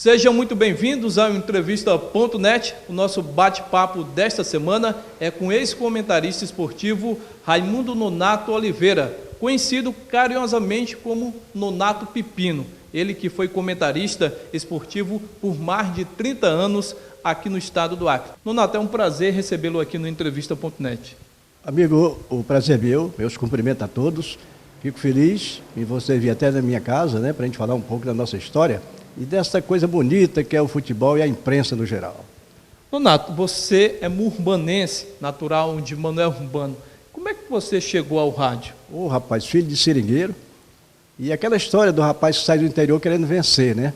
Sejam muito bem-vindos ao Entrevista.net. O nosso bate-papo desta semana é com o ex-comentarista esportivo Raimundo Nonato Oliveira, conhecido carinhosamente como Nonato Pepino. Ele que foi comentarista esportivo por mais de 30 anos aqui no estado do Acre. Nonato, é um prazer recebê-lo aqui no Entrevista.net. Amigo, o prazer é meu, meus cumprimentos a todos. Fico feliz em você vir até na minha casa, para a gente falar um pouco da nossa história e dessa coisa bonita que é o futebol e a imprensa no geral. Nonato, você é murbanense, natural de Manoel Urbano. Como é que você chegou ao rádio? Rapaz, filho de seringueiro, e aquela história do rapaz que sai do interior querendo vencer,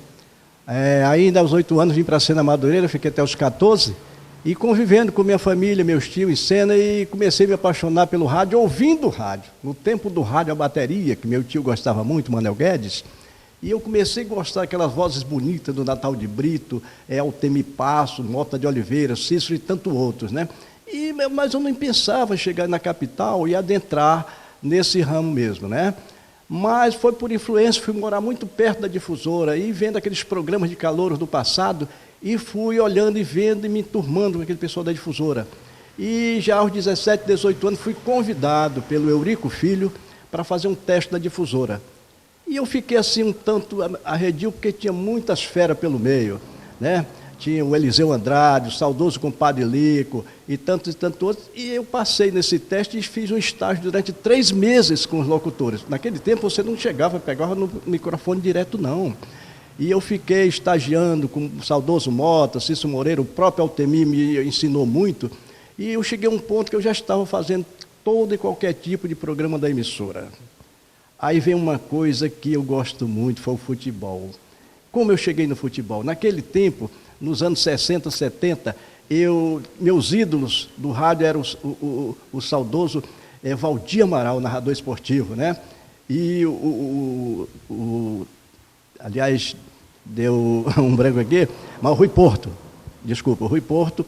ainda aos 8 anos vim para Sena Madureira, fiquei até os 14, e convivendo com minha família, meus tios em Sena, e comecei a me apaixonar pelo rádio, ouvindo rádio. No tempo do rádio, a bateria, que meu tio gostava muito, Manuel Guedes, e eu comecei a gostar daquelas vozes bonitas do Natal de Brito, Altemir Passo, Mota de Oliveira, Cícero e tantos outros, Mas eu nem pensava em chegar na capital e adentrar nesse ramo mesmo, Mas foi por influência, fui morar muito perto da difusora e vendo aqueles programas de calouros do passado e fui olhando e vendo e me enturmando com aquele pessoal da difusora. E já aos 17, 18 anos fui convidado pelo Eurico Filho para fazer um teste na difusora. E eu fiquei assim um tanto arredio, porque tinha muitas feras pelo meio, Tinha o Eliseu Andrade, o saudoso compadre Lico e tantos outros. E eu passei nesse teste e fiz um estágio durante 3 meses com os locutores. Naquele tempo você não chegava, pegava no microfone direto, não. E eu fiquei estagiando com o saudoso Mota, Cícero Moreira, o próprio Altemir me ensinou muito. E eu cheguei a um ponto que eu já estava fazendo todo e qualquer tipo de programa da emissora. Aí vem uma coisa que eu gosto muito, foi o futebol. Como eu cheguei no futebol? Naquele tempo, nos anos 60, 70, meus ídolos do rádio eram o saudoso Valdir Amaral, narrador esportivo, E aliás, deu um branco aqui, mas o Rui Porto,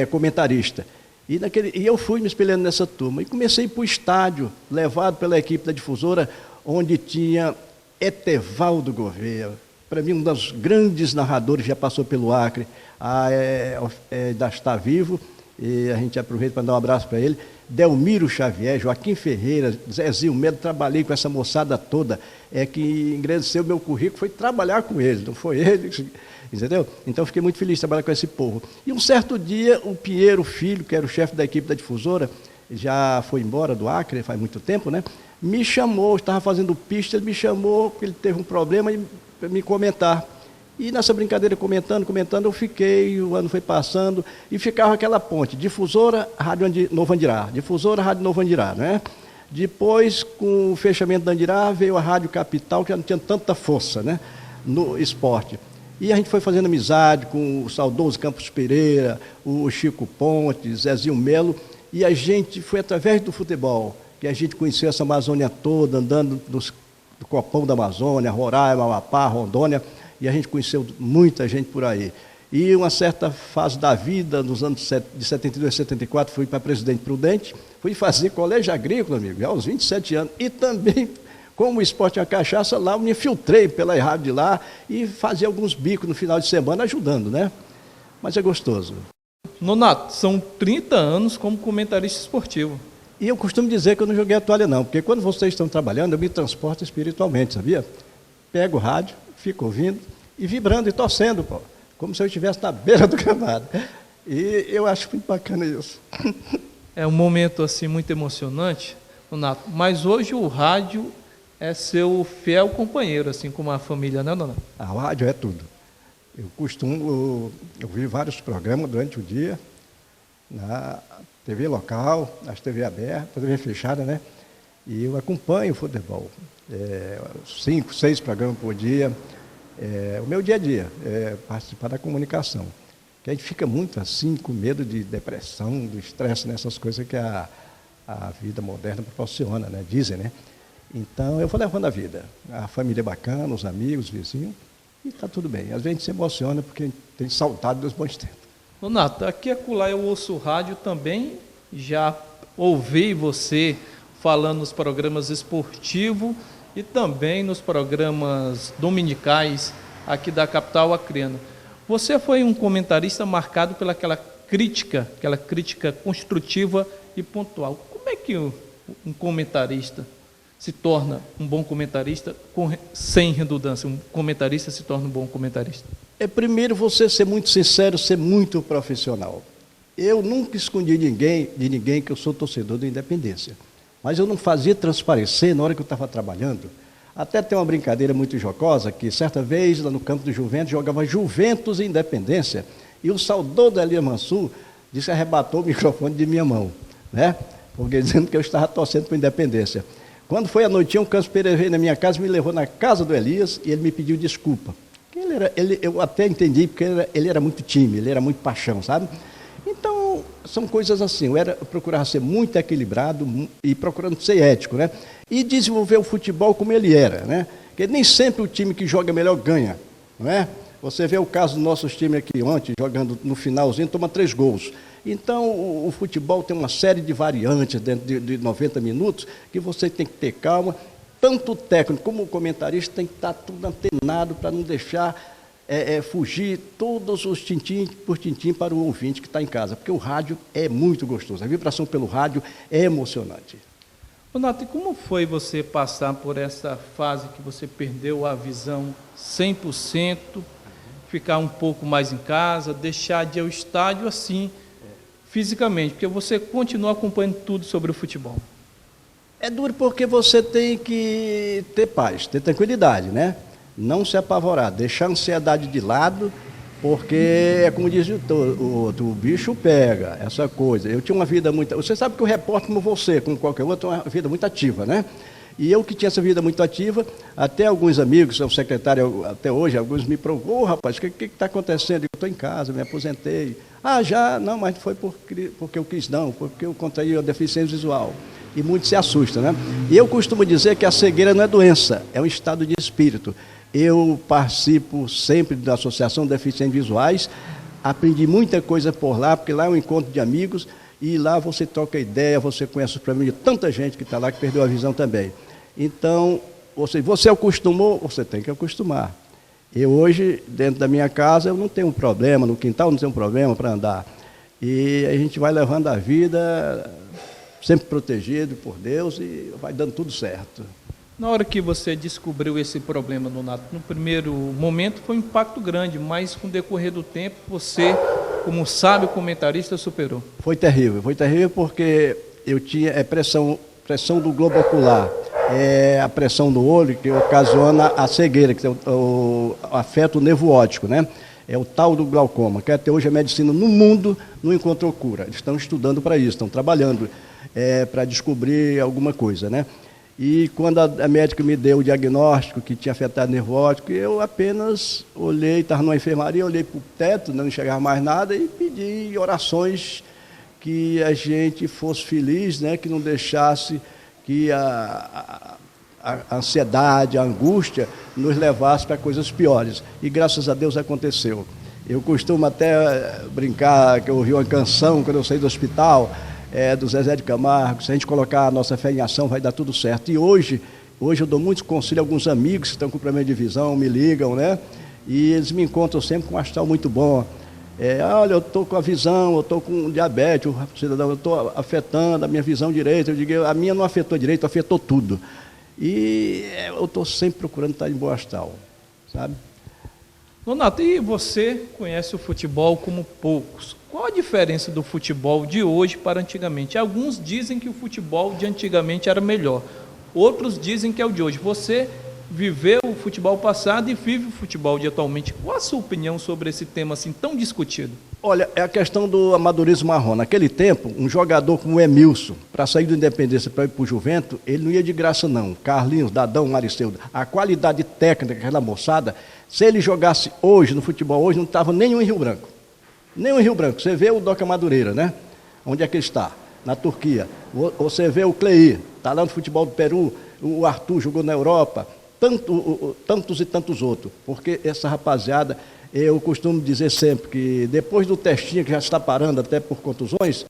comentarista. E eu fui me espelhando nessa turma e comecei a ir para o estádio, levado pela equipe da difusora, onde tinha Etevaldo Gouveia, para mim um dos grandes narradores, já passou pelo Acre, ainda está vivo, e a gente aproveita para dar um abraço para ele, Delmiro Xavier, Joaquim Ferreira, Zezinho Melo, trabalhei com essa moçada toda, que engrandeceu o meu currículo, foi trabalhar com eles, não foi ele, entendeu? Então fiquei muito feliz de trabalhar com esse povo. E um certo dia, o Pinheiro Filho, que era o chefe da equipe da difusora, já foi embora do Acre, faz muito tempo, me chamou, estava fazendo pista, ele me chamou, porque ele teve um problema, para me comentar. E nessa brincadeira, comentando, eu fiquei, o ano foi passando, e ficava aquela ponte, difusora, Rádio Novo Andirá, difusora, Rádio Novo Andirá, Depois, com o fechamento da Andirá, veio a Rádio Capital, que já não tinha tanta força, no esporte. E a gente foi fazendo amizade com o saudoso Campos Pereira, o Chico Pontes, Zezinho Melo, e a gente foi através do futebol, que a gente conheceu essa Amazônia toda, andando do Copão da Amazônia, Roraima, Amapá, Rondônia, e a gente conheceu muita gente por aí. E uma certa fase da vida, nos anos de 72 a 74, fui para Presidente Prudente, fui fazer colégio agrícola, amigo, já aos 27 anos, e também, como o esporte é a cachaça, lá eu me infiltrei pela rádio de lá e fazia alguns bicos no final de semana ajudando, Mas é gostoso. Nonato, são 30 anos como comentarista esportivo. E eu costumo dizer que eu não joguei a toalha não, porque quando vocês estão trabalhando, eu me transporto espiritualmente, sabia? Pego o rádio, fico ouvindo e vibrando e torcendo, como se eu estivesse na beira do gramado. E eu acho muito bacana isso. É um momento assim muito emocionante, Nonato, mas hoje o rádio é seu fiel companheiro, assim como a família, Nonato? A rádio é tudo. Eu costumo ouvir vários programas durante o dia, na TV local, nas TV abertas, TV fechada, E eu acompanho o futebol. 5, 6 programas por dia. O meu dia a dia é participar da comunicação. Que a gente fica muito assim, com medo de depressão, do estresse, nessas coisas que a vida moderna proporciona, dizem, Então, eu vou levando a vida. A família é bacana, os amigos, os vizinhos, e está tudo bem. Às vezes a gente se emociona porque a gente tem saudade dos bons tempos. Nonato, aqui e acolá eu ouço rádio também, já ouvi você falando nos programas esportivos e também nos programas dominicais aqui da capital acreana. Você foi um comentarista marcado pela aquela crítica construtiva e pontual. Como é que um comentarista se torna um bom comentarista sem redundância? Um comentarista se torna um bom comentarista? É primeiro você ser muito sincero, ser muito profissional. Eu nunca escondi de ninguém que eu sou torcedor da Independência. Mas eu não fazia transparecer na hora que eu estava trabalhando. Até tem uma brincadeira muito jocosa, que certa vez, lá no campo do Juventus, jogava Juventus e Independência, e o saudoso Elia Mansur disse que arrebatou o microfone de minha mão, né? Porque dizendo que eu estava torcendo para a Independência. Quando foi à noitinha, o Campos Pereira veio na minha casa, me levou na casa do Elias, e ele me pediu desculpa. Eu até entendi, porque ele era muito time, ele era muito paixão, sabe? Então, são coisas assim, eu procurava ser muito equilibrado e procurando ser ético, né? E desenvolver o futebol como ele era, né? Porque nem sempre o time que joga melhor ganha, não é? Você vê o caso do nosso time aqui ontem, jogando no finalzinho, toma 3 gols. Então, o futebol tem uma série de variantes dentro de 90 minutos que você tem que ter calma. Tanto o técnico como o comentarista tem que estar tudo antenado para não deixar fugir todos os tintim por tintim para o ouvinte que está em casa, porque o rádio é muito gostoso, a vibração pelo rádio é emocionante. Nonato, e como foi você passar por essa fase que você perdeu a visão 100%, ficar um pouco mais em casa, deixar de ir ao estádio assim, fisicamente, porque você continua acompanhando tudo sobre o futebol? É duro porque você tem que ter paz, ter tranquilidade, né? Não se apavorar, deixar a ansiedade de lado, porque é como diz o bicho pega, essa coisa. Eu tinha uma vida muito... Você sabe que o repórter, como você, como qualquer outro, tem uma vida muito ativa, né? E eu que tinha essa vida muito ativa, até alguns amigos, são secretário até hoje, alguns me procurou, rapaz, o que está acontecendo? Eu estou em casa, me aposentei. Já? Não, mas não foi porque eu quis, não, porque eu contraí a deficiência visual. E muitos se assustam, né? E eu costumo dizer que a cegueira não é doença, é um estado de espírito. Eu participo sempre da Associação de Deficientes Visuais, aprendi muita coisa por lá, porque lá é um encontro de amigos, e lá você troca ideia, você conhece os problemas de tanta gente que está lá, que perdeu a visão também. Então, você acostumou, você tem que acostumar. Eu hoje, dentro da minha casa, eu não tenho um problema, no quintal não tenho um problema para andar. E a gente vai levando a vida sempre protegido por Deus e vai dando tudo certo. Na hora que você descobriu esse problema, Nonato, no primeiro momento foi um impacto grande, mas com o decorrer do tempo, você, como sábio comentarista, superou. Foi terrível porque eu tinha pressão do globo ocular, a pressão do olho que ocasiona a cegueira, que é o afeta o nervo óptico, né? É o tal do glaucoma, que até hoje a medicina no mundo não encontrou cura. Eles estão estudando para isso, estão trabalhando para descobrir alguma coisa, né? E quando a médica me deu o diagnóstico que tinha afetado o nervo óptico, eu apenas olhei, estava numa enfermaria, olhei para o teto, não enxergava mais nada e pedi orações que a gente fosse feliz, né? Que não deixasse que a ansiedade, a angústia nos levasse para coisas piores. E graças a Deus aconteceu. Eu costumo até brincar que eu ouvi uma canção quando eu saí do hospital, do Zezé de Camargo, se a gente colocar a nossa fé em ação, vai dar tudo certo. E hoje eu dou muitos conselhos a alguns amigos que estão com problema de visão, me ligam, né? E eles me encontram sempre com um astral muito bom. Olha, eu estou com a visão, eu estou com diabetes, cidadão, eu estou afetando a minha visão direita. Eu digo, a minha não afetou direito, afetou tudo. E eu estou sempre procurando estar em boa astral, sabe? Nonato, e você conhece o futebol como poucos. Qual a diferença do futebol de hoje para antigamente? Alguns dizem que o futebol de antigamente era melhor, outros dizem que é o de hoje. Você viveu o futebol passado e vive o futebol de atualmente. Qual a sua opinião sobre esse tema assim tão discutido? Olha, é a questão do amadorismo marrom. Naquele tempo, um jogador como o Emilson, para sair do Independência para ir para o Juventus, ele não ia de graça não. Carlinhos, Dadão, Mariceu, a qualidade técnica daquela moçada, se ele jogasse hoje, no futebol hoje, não estava nenhum em Rio Branco. Nem em Rio Branco. Você vê o Doca Madureira, né? Onde é que ele está? Na Turquia. Você vê o Cleí, está lá no futebol do Peru, o Arthur jogou na Europa, tantos e tantos outros. Porque essa rapaziada, eu costumo dizer sempre que depois do testinho que já está parando até por contusões,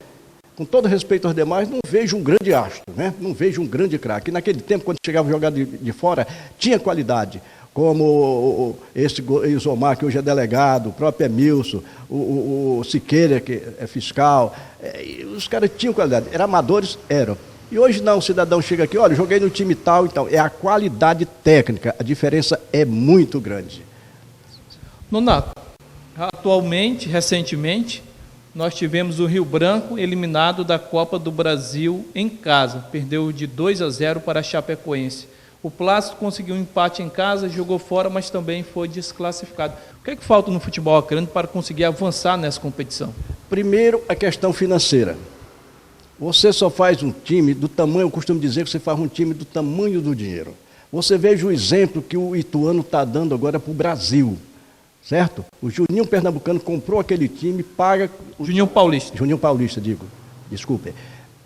com todo respeito aos demais, não vejo um grande astro, né? Não vejo um grande craque. Naquele tempo, quando chegava a jogar de fora, tinha qualidade. como esse Isomar, que hoje é delegado, o próprio Emilson, o Siqueira, que é fiscal, os caras tinham qualidade, eram amadores, eram. E hoje não, o cidadão chega aqui, olha, joguei no time tal, então, é a qualidade técnica, a diferença é muito grande. Nonato, atualmente, recentemente, nós tivemos o Rio Branco eliminado da Copa do Brasil em casa, perdeu de 2-0 para a Chapecoense. O Plácido conseguiu um empate em casa, jogou fora, mas também foi desclassificado. O que é que falta no futebol acreano para conseguir avançar nessa competição? Primeiro, a questão financeira. Você só faz um time do tamanho, eu costumo dizer que você faz um time do tamanho do dinheiro. Você veja o exemplo que o Ituano está dando agora para o Brasil, certo? O Juninho Pernambucano comprou aquele time, paga... Juninho Paulista. Juninho Paulista, desculpe.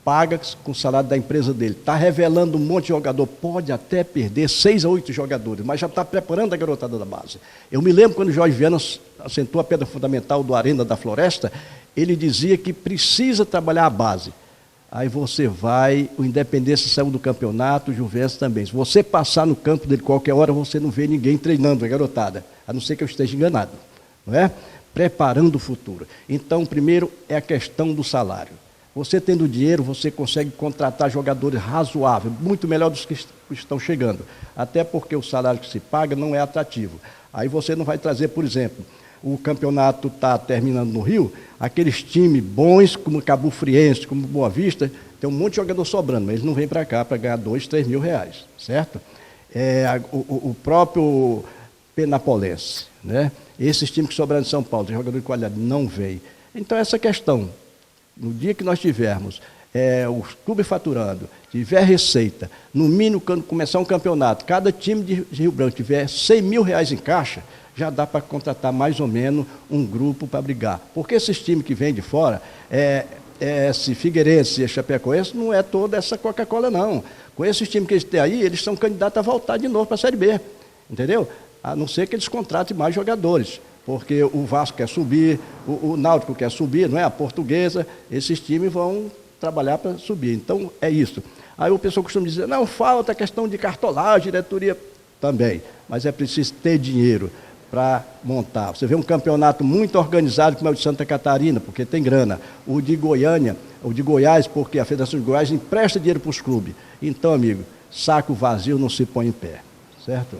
Paga com o salário da empresa dele. Está revelando um monte de jogador, pode até perder 6 a 8 jogadores, mas já está preparando a garotada da base. Eu me lembro quando o Jorge Viana assentou a pedra fundamental do Arena da Floresta, ele dizia que precisa trabalhar a base. Aí você vai, o Independência saiu do campeonato, o Juventus também. Se você passar no campo dele qualquer hora, você não vê ninguém treinando a garotada, a não ser que eu esteja enganado, não é? Preparando o futuro. Então, primeiro é a questão do salário. Você tendo dinheiro, você consegue contratar jogadores razoáveis, muito melhor dos que estão chegando. Até porque o salário que se paga não é atrativo. Aí você não vai trazer, por exemplo, o campeonato está terminando no Rio, aqueles times bons, como Cabo Friense, como Boa Vista, tem um monte de jogador sobrando, mas eles não vêm para cá para ganhar 2, 3 mil reais, certo? O próprio Penapolense, né? Esses times que sobraram de São Paulo, tem jogador de qualidade, não vem. Então, essa questão... No dia que nós tivermos o clube faturando, tiver receita, no mínimo, quando começar um campeonato, cada time de Rio Branco tiver 100 mil reais em caixa, já dá para contratar mais ou menos um grupo para brigar. Porque esses times que vêm de fora, esse Figueirense e Chapecoense, não é toda essa Coca-Cola, não. Com esses times que eles têm aí, eles são candidatos a voltar de novo para a Série B, entendeu? A não ser que eles contratem mais jogadores. Porque o Vasco quer subir, o Náutico quer subir, não é? A Portuguesa, esses times vão trabalhar para subir. Então, é isso. Aí o pessoal costuma dizer, não, falta a questão de cartolagem, diretoria, também. Mas é preciso ter dinheiro para montar. Você vê um campeonato muito organizado, como é o de Santa Catarina, porque tem grana. O de Goiânia, o de Goiás, porque a Federação de Goiás empresta dinheiro para os clubes. Então, amigo, saco vazio não se põe em pé, certo?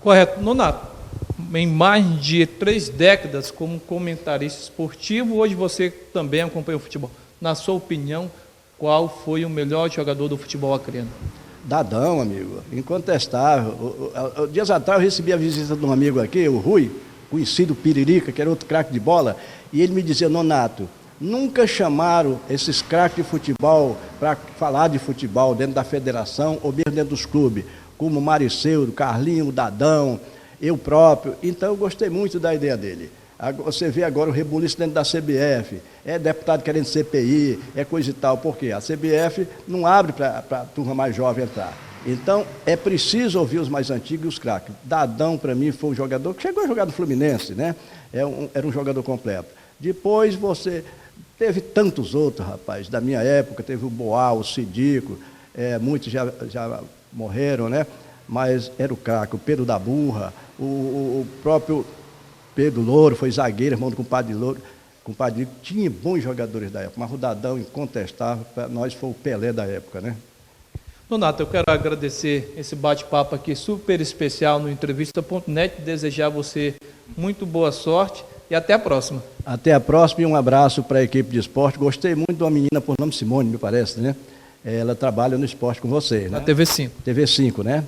Correto. Nonato, em mais de 3 décadas como comentarista esportivo, hoje você também acompanha o futebol. Na sua opinião, qual foi o melhor jogador do futebol acreano? Dadão, amigo, incontestável. Dias atrás eu recebi a visita de um amigo aqui, o Rui, conhecido Piririca, que era outro craque de bola, e ele me dizia, Nonato, nunca chamaram esses craques de futebol para falar de futebol dentro da federação ou mesmo dentro dos clubes, como Mariceu, Carlinho, Dadão, eu próprio. Então eu gostei muito da ideia dele. Você vê agora o rebuliço dentro da CBF, é deputado querendo CPI, é coisa e tal, porque a CBF não abre para a turma mais jovem entrar. Então é preciso ouvir os mais antigos e os craques. Dadão, para mim, foi um jogador que chegou a jogar no Fluminense, né? Era um jogador completo. Depois você teve tantos outros, rapaz, da minha época, teve o Boal, o Sidico, muitos já morreram, né? Mas era o craque, o Pedro da Burra, o próprio Pedro Louro, foi zagueiro, irmão do compadre Louro, compadre, tinha bons jogadores da época, mas o Dadão, incontestável, para nós foi o Pelé da época, né? Nonato, eu quero agradecer esse bate-papo aqui super especial no Entrevista.net, desejar a você muito boa sorte e até a próxima. Até a próxima e um abraço para a equipe de esporte. Gostei muito de uma menina por nome Simone, me parece, né? Ela trabalha no esporte com você, né? Na TV5. TV5, né?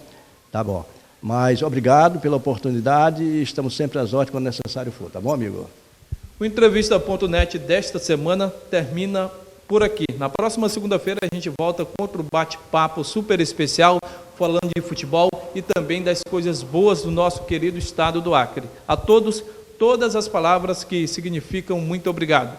Tá bom. Mas obrigado pela oportunidade e estamos sempre às ordens quando necessário for, tá bom, amigo? O Entrevista.net desta semana termina por aqui. Na próxima segunda-feira a gente volta com outro bate-papo super especial, falando de futebol e também das coisas boas do nosso querido estado do Acre. A todos, todas as palavras que significam muito obrigado.